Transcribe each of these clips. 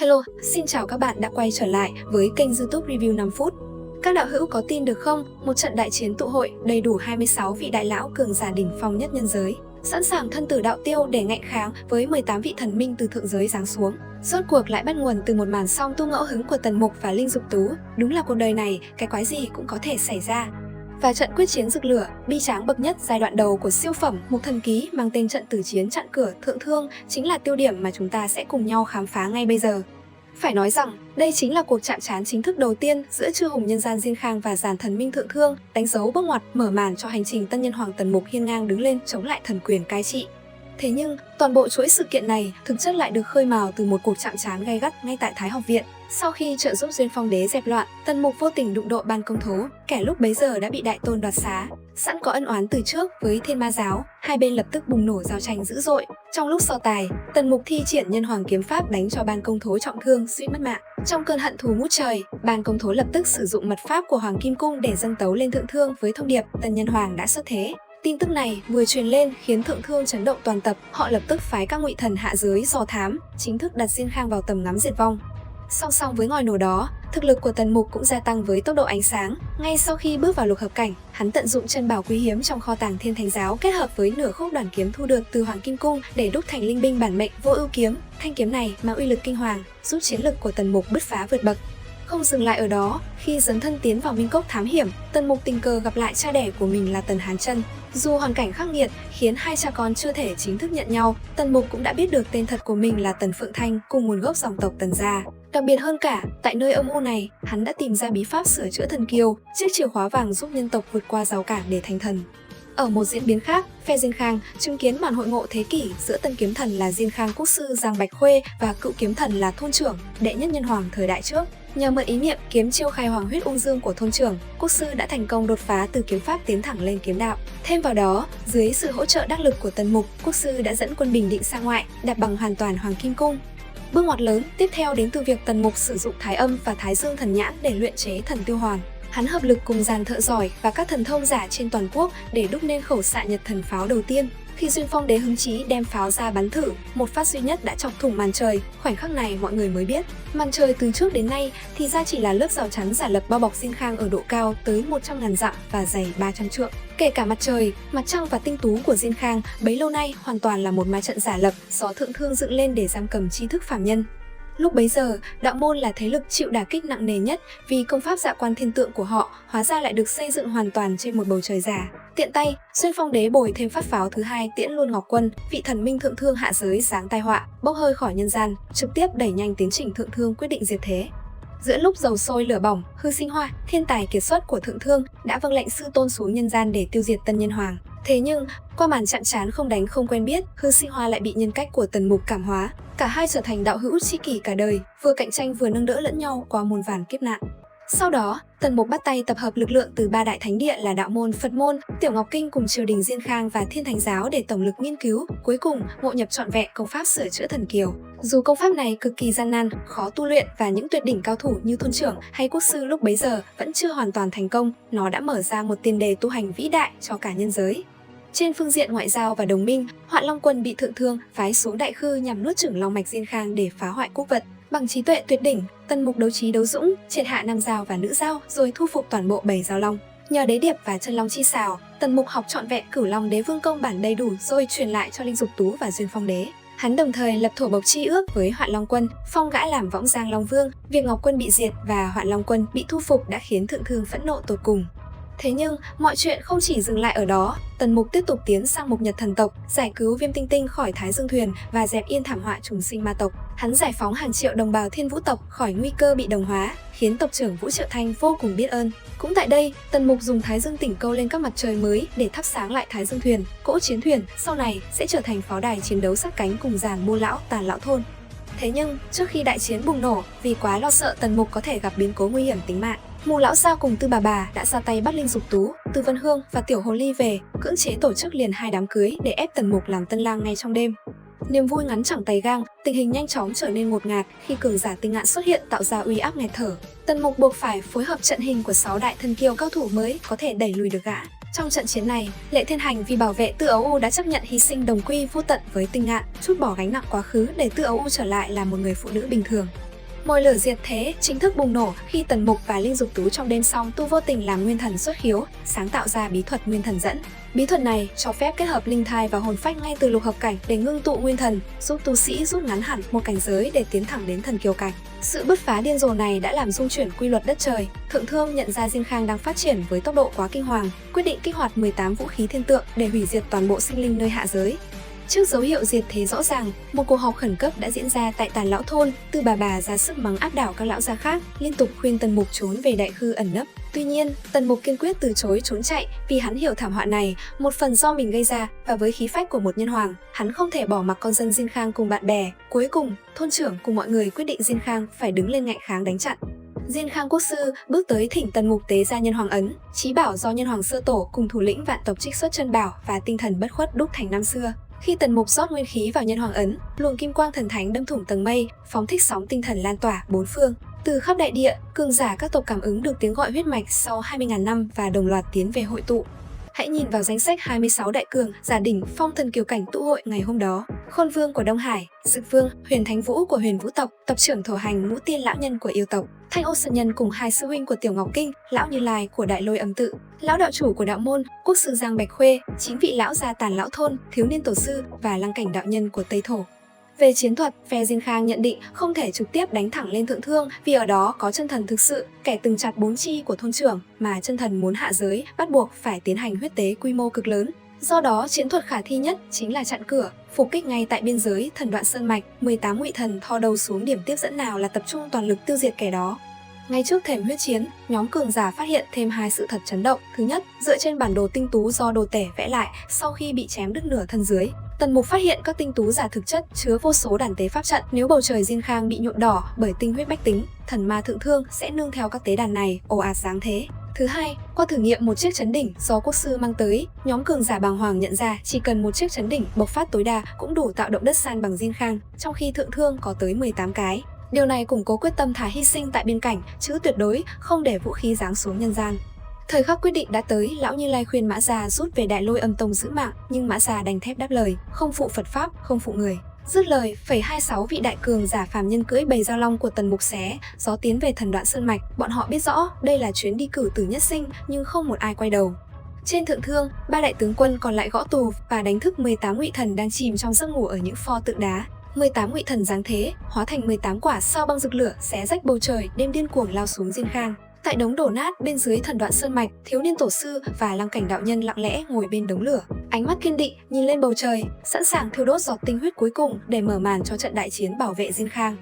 Hello, xin chào các bạn đã quay trở lại với kênh YouTube Review 5 phút. Các đạo hữu có tin được không? Một trận đại chiến tụ hội đầy đủ 26 vị đại lão cường giả đỉnh phong nhất nhân giới, sẵn sàng thân tử đạo tiêu để ngạnh kháng với 18 vị thần minh từ thượng giới giáng xuống. Rốt cuộc lại bắt nguồn từ một màn song tu ngẫu hứng của Tần Mục và Linh Dục Tú. Đúng là cuộc đời này, cái quái gì cũng có thể xảy ra. Và trận quyết chiến rực lửa, bi tráng bậc nhất giai đoạn đầu của siêu phẩm Mục Thần Ký mang tên trận tử chiến chặn cửa thượng thương chính là tiêu điểm mà chúng ta sẽ cùng nhau khám phá ngay bây giờ. Phải nói rằng, đây chính là cuộc chạm trán chính thức đầu tiên giữa chư hùng nhân gian Diên Khang và dàn thần minh thượng thương, đánh dấu bước ngoặt mở màn cho hành trình tân nhân hoàng Tần Mục hiên ngang đứng lên chống lại thần quyền cai trị. Thế nhưng, toàn bộ chuỗi sự kiện này thực chất lại được khơi mào từ một cuộc chạm trán gay gắt ngay tại Thái Học Viện. Sau khi trợ giúp Duyên Phong Đế dẹp loạn, Tần Mục vô tình đụng độ Ban Công Thố, kẻ lúc bấy giờ đã bị Đại Tôn đoạt xá. Sẵn có ân oán từ trước với Thiên Ma Giáo, hai bên lập tức bùng nổ giao tranh dữ dội. Trong lúc so tài, Tần Mục thi triển Nhân Hoàng kiếm pháp đánh cho Ban Công Thố trọng thương, suýt mất mạng. Trong cơn hận thù ngút trời, Ban Công Thố lập tức sử dụng mật pháp của Hoàng Kim Cung để dâng tấu lên thượng thương với thông điệp Tần Nhân Hoàng đã xuất thế. Tin tức này vừa truyền lên khiến thượng thương chấn động toàn tập, họ lập tức phái các ngụy thần hạ giới dò thám, chính thức đặt Diên Khang vào tầm ngắm diệt vong. Song song với ngòi nổ đó, thực lực của Tần Mục cũng gia tăng với tốc độ ánh sáng. Ngay sau khi bước vào lục hợp cảnh, hắn tận dụng chân bảo quý hiếm trong kho tàng Thiên Thánh Giáo kết hợp với nửa khúc đoàn kiếm thu được từ Hoàng Kim Cung để đúc thành linh binh bản mệnh Vô Ưu kiếm. Thanh kiếm này mang uy lực kinh hoàng, giúp chiến lực của Tần Mục bứt phá vượt bậc. Không dừng lại ở đó, khi dấn thân tiến vào Minh Cốc thám hiểm, Tần Mục tình cờ gặp lại cha đẻ của mình là Tần Hán Chân. Dù hoàn cảnh khắc nghiệt khiến hai cha con chưa thể chính thức nhận nhau, Tần Mục cũng đã biết được tên thật của mình là Tần Phượng Thanh cùng nguồn gốc dòng tộc Tần gia. Đặc biệt hơn cả, tại nơi âm u này, hắn đã tìm ra bí pháp sửa chữa thần kiều, chiếc chìa khóa vàng giúp nhân tộc vượt qua rào cản để thành thần. Ở một diễn biến khác, phe Diên Khang chứng kiến màn hội ngộ thế kỷ giữa tân kiếm thần là Diên Khang Quốc sư Giang Bạch Khuê và cựu kiếm thần là Thôn trưởng, đệ nhất nhân hoàng thời đại trước. Nhờ mượn ý niệm kiếm chiêu khai hoàng huyết ung dương của Thôn trưởng, Quốc sư đã thành công đột phá từ kiếm pháp tiến thẳng lên kiếm đạo. Thêm vào đó, dưới sự hỗ trợ đắc lực của Tần Mục, Quốc sư đã dẫn quân Bình Định sang ngoại, đạp bằng hoàn toàn Hoàng Kim Cung. Bước ngoặt lớn tiếp theo đến từ việc Tần Mục sử dụng Thái Âm và Thái Dương thần nhãn để luyện chế thần tiêu hoàn. Hắn hợp lực cùng dàn thợ giỏi và các thần thông giả trên toàn quốc để đúc nên khẩu xạ nhật thần pháo đầu tiên. Khi Duyên Phong Đế hứng chí đem pháo ra bắn thử, một phát duy nhất đã chọc thủng màn trời. Khoảnh khắc này mọi người mới biết, màn trời từ trước đến nay thì ra chỉ là lớp rào chắn giả lập bao bọc Diên Khang ở độ cao tới 100.000 dặm và dày 300 trượng. Kể cả mặt trời, mặt trăng và tinh tú của Diên Khang bấy lâu nay hoàn toàn là một ma trận giả lập do thượng thương dựng lên để giam cầm tri thức phàm nhân. Lúc bấy giờ, đạo môn là thế lực chịu đả kích nặng nề nhất vì công pháp Dạ Quan Thiên Tượng của họ hóa ra lại được xây dựng hoàn toàn trên một bầu trời giả. Tiện tay, Duyên Phong Đế bồi thêm phát pháo thứ hai tiễn luôn Ngọc Quân, vị thần minh thượng thương hạ giới giáng tai họa, bốc hơi khỏi nhân gian, trực tiếp đẩy nhanh tiến trình thượng thương quyết định diệt thế. Giữa lúc dầu sôi lửa bỏng, Hư Sinh Hoa, thiên tài kiệt xuất của thượng thương, đã vâng lệnh sư tôn xuống nhân gian để tiêu diệt tân nhân hoàng. Thế nhưng, qua màn chạm trán không đánh không quen biết, Hư Sinh Hoa lại bị nhân cách của Tần Mục cảm hóa. Cả hai trở thành đạo hữu tri kỷ cả đời, vừa cạnh tranh vừa nâng đỡ lẫn nhau qua muôn vàn kiếp nạn. Sau đó, Tần Mục bắt tay tập hợp lực lượng từ ba đại thánh địa là Đạo môn, Phật môn, Tiểu Ngọc Kinh cùng triều đình Diên Khang và Thiên Thánh Giáo để tổng lực nghiên cứu, cuối cùng ngộ nhập trọn vẹn công pháp sửa chữa thần kiều. Dù công pháp này cực kỳ gian nan, khó tu luyện và những tuyệt đỉnh cao thủ như Thôn trưởng hay Quốc sư lúc bấy giờ vẫn chưa hoàn toàn thành công, nó đã mở ra một tiền đề tu hành vĩ đại cho cả nhân giới. Trên phương diện ngoại giao và đồng minh, Hoạn Long quân bị thượng thương phái xuống Đại Khư nhằm nuốt chửng long mạch Diên Khang để phá hoại quốc vật. Bằng trí tuệ tuyệt đỉnh, Tần Mục đấu trí đấu dũng, triệt hạ nam giao và nữ giao rồi thu phục toàn bộ 7 giao long. Nhờ đế điệp và chân long chi xào, Tần Mục học trọn vẹn Cửu Long Đế Vương công bản đầy đủ rồi truyền lại cho Linh Dục Tú và Duyên Phong Đế. Hắn đồng thời lập thổ bộc chi ước với Hoạn Long quân, phong gã làm Võng Giang Long Vương. Việc Ngọc quân bị diệt và Hoạn Long quân bị thu phục đã khiến thượng thương phẫn nộ tột cùng. Thế nhưng, mọi chuyện không chỉ dừng lại ở đó, Tần Mục tiếp tục tiến sang Mục Nhật thần tộc, giải cứu Viêm Tinh Tinh khỏi Thái Dương thuyền và dẹp yên thảm họa trùng sinh ma tộc. Hắn giải phóng hàng triệu đồng bào Thiên Vũ tộc khỏi nguy cơ bị đồng hóa, khiến tộc trưởng Vũ Triệu Thanh vô cùng biết ơn. Cũng tại đây, Tần Mục dùng Thái Dương tỉnh câu lên các mặt trời mới để thắp sáng lại Thái Dương thuyền, cỗ chiến thuyền sau này sẽ trở thành pháo đài chiến đấu sát cánh cùng dàn Môn lão, Tàn lão thôn. Thế nhưng, trước khi đại chiến bùng nổ, vì quá lo sợ Tần Mục có thể gặp biến cố nguy hiểm tính mạng, Mù lão gia cùng Tư bà đã ra tay bắt Linh Dục Tú, Từ Vân Hương và Tiểu Hồ Ly về, cưỡng chế tổ chức liền hai đám cưới để ép Tần Mục làm tân lang ngay trong đêm. Niềm vui ngắn chẳng tay gang, tình hình nhanh chóng trở nên ngột ngạt khi cường giả tinh ngạn xuất hiện tạo ra uy áp nghẹt thở. Tần Mục buộc phải phối hợp trận hình của 6 đại thần kiều cao thủ mới có thể đẩy lùi được gã. Trong trận chiến này, Lệ Thiên Hành vì bảo vệ Tư Ấu U đã chấp nhận hy sinh đồng quy vô tận với tinh ngạn, trút bỏ gánh nặng quá khứ để Tư Ấu U trở lại là một người phụ nữ bình thường. Mồi lửa diệt thế chính thức bùng nổ khi Tần Mục và Linh Dục Tú trong đêm song tu vô tình làm nguyên thần xuất khiếu, sáng tạo ra bí thuật nguyên thần dẫn. Bí thuật này cho phép kết hợp linh thai và hồn phách ngay từ lục hợp cảnh để ngưng tụ nguyên thần, giúp tu sĩ rút ngắn hẳn một cảnh giới để tiến thẳng đến thần kiều cảnh. Sự bứt phá điên rồ này đã làm rung chuyển quy luật đất trời. Thượng Thương nhận ra Diên Khang đang phát triển với tốc độ quá kinh hoàng, quyết định kích hoạt 18 vũ khí thiên tượng để hủy diệt toàn bộ sinh linh nơi hạ giới. Trước dấu hiệu diệt thế rõ ràng, một cuộc họp khẩn cấp đã diễn ra tại Tàn Lão Thôn, Tư Bà ra sức mắng áp đảo các lão gia khác, liên tục khuyên Tần Mục trốn về Đại Khư ẩn nấp. Tuy nhiên, Tần Mục kiên quyết từ chối trốn chạy vì hắn hiểu thảm họa này một phần do mình gây ra, và với khí phách của một nhân hoàng, hắn không thể bỏ mặc con dân Diên Khang cùng bạn bè. Cuối cùng, thôn trưởng cùng mọi người quyết định Diên Khang phải đứng lên ngạnh kháng đánh chặn. Diên Khang quốc sư bước tới thỉnh Tần Mục tế ra nhân hoàng ấn, chí bảo do nhân hoàng sơ tổ cùng thủ lĩnh vạn tộc trích xuất chân bảo và tinh thần bất khuất đúc thành năm xưa. Khi Tần Mục rót nguyên khí vào nhân hoàng ấn, luồng kim quang thần thánh đâm thủng tầng mây, phóng thích sóng tinh thần lan tỏa bốn phương. Từ khắp đại địa, cường giả các tộc cảm ứng được tiếng gọi huyết mạch sau 20.000 năm và đồng loạt tiến về hội tụ. Hãy nhìn vào danh sách 26 đại cường giả đỉnh phong thần kiều cảnh tụ hội ngày hôm đó. Khôn Vương của Đông Hải, Dực Vương, Huyền Thánh Vũ của Huyền Vũ tộc, tộc trưởng Thổ Hành Ngũ Tiên lão nhân của yêu tộc, Thanh Ô Sơn Nhân cùng hai sư huynh của Tiểu Ngọc Kinh, lão Như Lai của Đại Lôi Âm Tự, lão đạo chủ của đạo môn, quốc sư Giang Bạch Khuê, 9 vị lão gia Tàn Lão Thôn, thiếu niên tổ sư và lăng cảnh đạo nhân của Tây Thổ. Về chiến thuật, phe Diên Khang nhận định không thể trực tiếp đánh thẳng lên Thượng Thương vì ở đó có chân thần thực sự, kẻ từng chặt 4 chi của thôn trưởng, mà chân thần muốn hạ giới bắt buộc phải tiến hành huyết tế quy mô cực lớn. Do đó, chiến thuật khả thi nhất chính là chặn cửa, phục kích ngay tại biên giới thần đoạn sơn mạch. 18 ngụy thần thò đầu xuống điểm tiếp dẫn nào là tập trung toàn lực tiêu diệt kẻ đó. Ngay trước thềm huyết chiến, nhóm cường giả phát hiện thêm hai sự thật chấn động. Thứ nhất, dựa trên bản đồ tinh tú do đồ tể vẽ lại sau khi bị chém đứt nửa thân dưới, Tần Mục phát hiện các tinh tú giả thực chất chứa vô số đàn tế pháp trận. Nếu bầu trời Diên Khang bị nhuộm đỏ bởi tinh huyết bách tính, thần ma Thượng Thương sẽ nương theo các tế đàn này ồ ạt giáng thế. Thứ hai, qua thử nghiệm một chiếc chấn đỉnh do quốc sư mang tới, nhóm cường giả bàng hoàng nhận ra chỉ cần một chiếc chấn đỉnh bộc phát tối đa cũng đủ tạo động đất san bằng Diên Khang, trong khi Thượng Thương có tới 18 cái. Điều này củng cố quyết tâm thà hy sinh tại biên cảnh, chứ tuyệt đối không để vũ khí giáng xuống nhân gian. Thời khắc quyết định đã tới, lão Như Lai khuyên Mã Gia rút về Đại Lôi Âm Tông giữ mạng, nhưng Mã Gia đành thép đáp lời, không phụ Phật pháp, không phụ người. Dứt lời, 26 vị đại cường giả phàm nhân cưỡi bầy giao long của Tần Mục xé gió tiến về thần đoạn sơn mạch. Bọn họ biết rõ đây là chuyến đi cử tử nhất sinh, nhưng không một ai quay đầu. Trên Thượng Thương, 3 đại tướng quân còn lại gõ tù và đánh thức 18 ngụy thần đang chìm trong giấc ngủ ở những pho tượng đá. 18 ngụy thần giáng thế, hóa thành 18 quả sao băng rực lửa xé rách bầu trời, đêm điên cuồng lao xuống Diên Khang. Tại đống đổ nát bên dưới thần đoạn sơn mạch, thiếu niên tổ sư và lăng cảnh đạo nhân lặng lẽ ngồi bên đống lửa, ánh mắt kiên định nhìn lên bầu trời, sẵn sàng thiêu đốt giọt tinh huyết cuối cùng để mở màn cho trận đại chiến bảo vệ Diên Khang.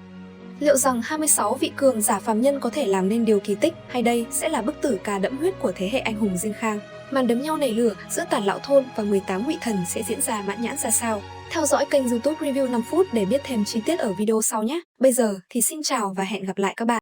Liệu rằng 26 vị cường giả phàm nhân có thể làm nên điều kỳ tích, hay đây sẽ là bức tử ca đẫm huyết của thế hệ anh hùng Diên Khang? Màn đấm nhau nảy lửa giữa Tàn Lão Thôn và 18 ngụy thần sẽ diễn ra mãn nhãn ra sao? Theo dõi kênh YouTube Review 5 phút để biết thêm chi tiết ở video sau nhé. Bây giờ thì xin chào và hẹn gặp lại các bạn.